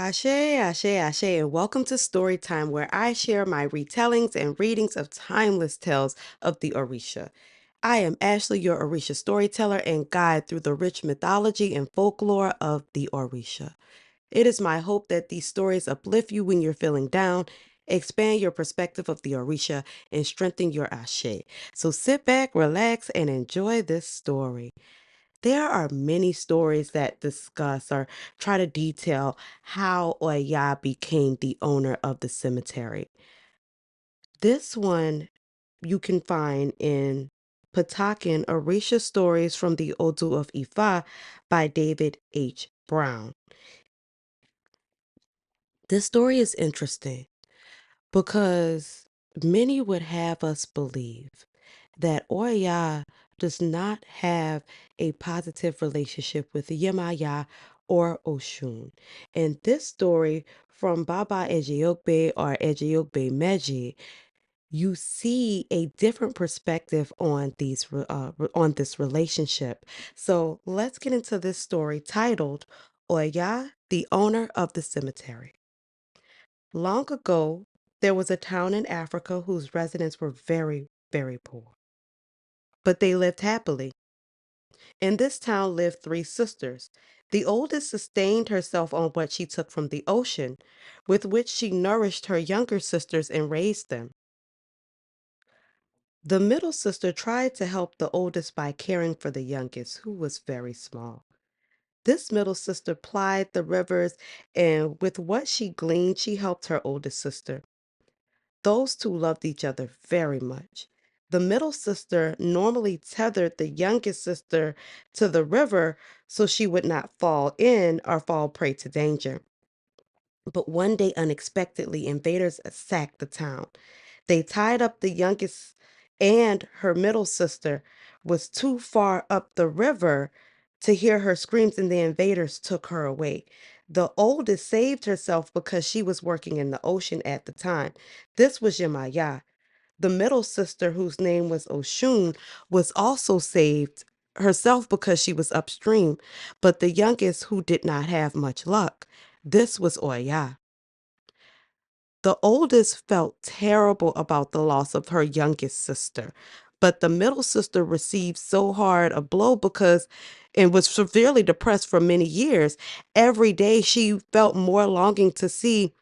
Ashe, Ashe, Ashe, and welcome to Story Time, where I share my retellings and readings of timeless tales of the Orisha. I am Ashley, your Orisha storyteller and guide through the rich mythology and folklore of the Orisha. It is my hope that these stories uplift you when you're feeling down, expand your perspective of the Orisha, and strengthen your Ashe. So sit back, relax, and enjoy this story. There are many stories that discuss or try to detail how Oya became the owner of the cemetery. This one you can find in Patakín Orisha Stories from the Odu of Ifa by David H. Brown. This story is interesting because many would have us believe that Oya does not have a positive relationship with Yemaya or Oshun. In this story from Baba Ejiogbe or Ejiogbe Meji, you see a different perspective on on this relationship. So let's get into this story titled Oya, the owner of the cemetery. Long ago, there was a town in Africa whose residents were very, very poor, but they lived happily. In this town lived three sisters. The oldest sustained herself on what she took from the ocean, with which she nourished her younger sisters and raised them. The middle sister tried to help the oldest by caring for the youngest, who was very small. This middle sister plied the rivers, and with what she gleaned, she helped her oldest sister. Those two loved each other very much. The middle sister normally tethered the youngest sister to the river so she would not fall in or fall prey to danger. But one day, unexpectedly, invaders sacked the town. They tied up the youngest, and her middle sister was too far up the river to hear her screams, and the invaders took her away. The oldest saved herself because she was working in the ocean at the time. This was Yemaya. The middle sister, whose name was Oshun, was also saved herself because she was upstream, but the youngest, who did not have much luck, this was Oya. The oldest felt terrible about the loss of her youngest sister, but the middle sister received so hard a blow because and was severely depressed for many years. Every day she felt more longing to see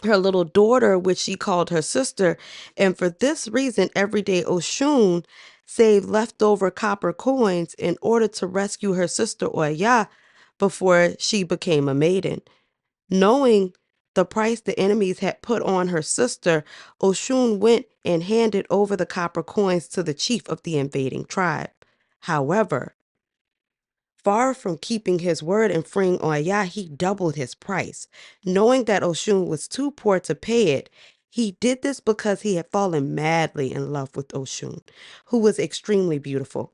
her little daughter, which she called her sister, and for this reason, every day Oshun saved leftover copper coins in order to rescue her sister Oya before she became a maiden. Knowing the price the enemies had put on her sister, Oshun went and handed over the copper coins to the chief of the invading tribe. However, far from keeping his word and freeing Oya, he doubled his price. Knowing that Oshun was too poor to pay it, he did this because he had fallen madly in love with Oshun, who was extremely beautiful.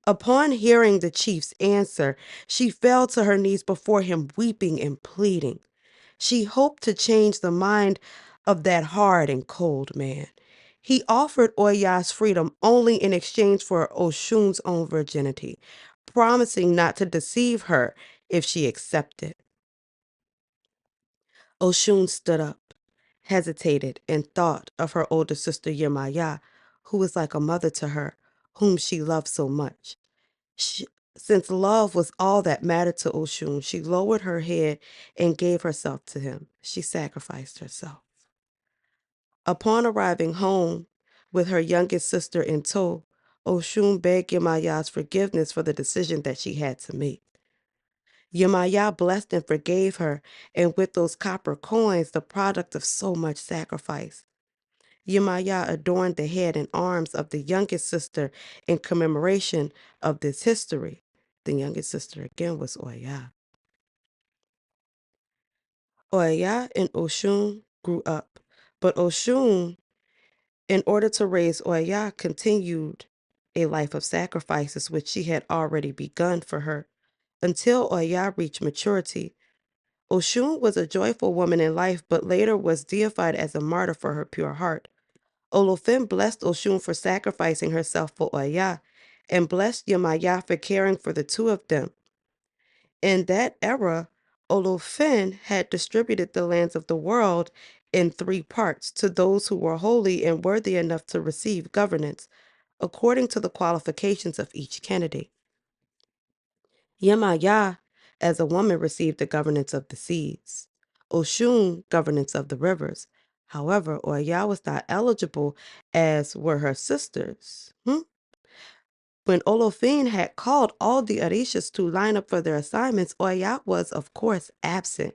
Upon hearing the chief's answer, she fell to her knees before him, weeping and pleading. She hoped to change the mind of that hard and cold man. He offered Oya's freedom only in exchange for Oshun's own virginity, promising not to deceive her if she accepted. Oshun stood up, hesitated, and thought of her older sister Yemaya, who was like a mother to her, whom she loved so much. She, since love was all that mattered to Oshun, she lowered her head and gave herself to him. She sacrificed herself. Upon arriving home with her youngest sister in tow, Oshun begged Yemaya's forgiveness for the decision that she had to make. Yemaya blessed and forgave her, and with those copper coins, the product of so much sacrifice, Yemaya adorned the head and arms of the youngest sister in commemoration of this history. The youngest sister again was Oya. Oya and Oshun grew up, but Oshun, in order to raise Oya, continued a life of sacrifices which she had already begun for her until Oya reached maturity. Oshun was a joyful woman in life, but later was deified as a martyr for her pure heart. Olofin blessed Oshun for sacrificing herself for Oya, and blessed Yemaya for caring for the two of them. In that era, Olufin had distributed the lands of the world in three parts to those who were holy and worthy enough to receive governance, according to the qualifications of each candidate. Yemaya, as a woman, received the governance of the seas. Oshun, governance of the rivers. However, Oya was not eligible, as were her sisters. When Olofin had called all the Orishas to line up for their assignments, Oya was, of course, absent,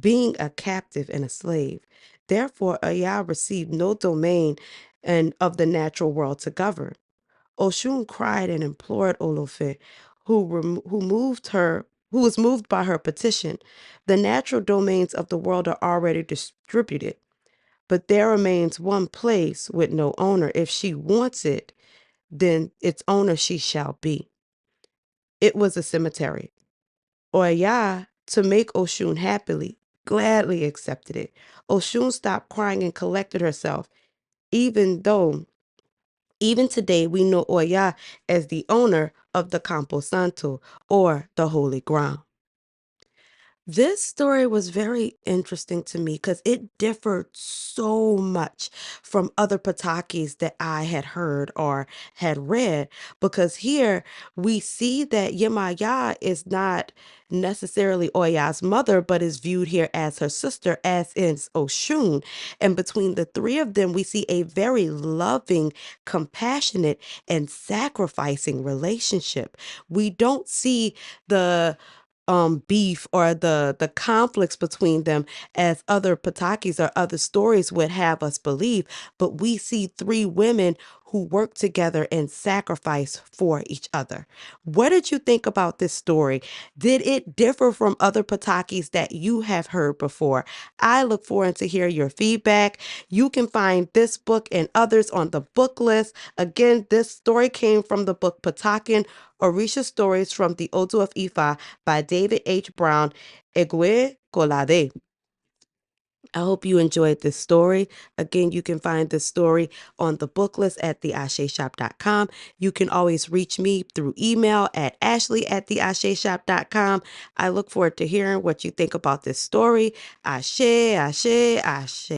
being a captive and a slave. Therefore, Oya received no domain and of the natural world to govern. Oshun cried and implored Olofin, who was moved by her petition. The natural domains of the world are already distributed, but there remains one place with no owner. If she wants it, then its owner she shall be. It was a cemetery. Oya, to make Oshun happily, gladly accepted it. Oshun stopped crying and collected herself, even today we know Oya as the owner of the Campo Santo, or the holy ground. This story was very interesting to me because it differed so much from other Patakis that I had heard or had read. Because here we see that Yemaya is not necessarily Oya's mother, but is viewed here as her sister, as is Oshun. And between the three of them, we see a very loving, compassionate, and sacrificing relationship. We don't see the beef or the conflicts between them as other Patakis or other stories would have us believe, but we see three women who work together and sacrifice for each other. What did you think about this story? Did it differ from other Patakis that you have heard before? I look forward to hear your feedback. You can find this book and others on the book list. Again, this story came from the book Patakín Orisha Stories from the Odu Ifa by David H. Brown, Egwe Kolade. I hope you enjoyed this story. Again, you can find this story on the book list at theasheshop.com. You can always reach me through email at ashley@theasheshop.com. I look forward to hearing what you think about this story. Ashe, ashe, ashe.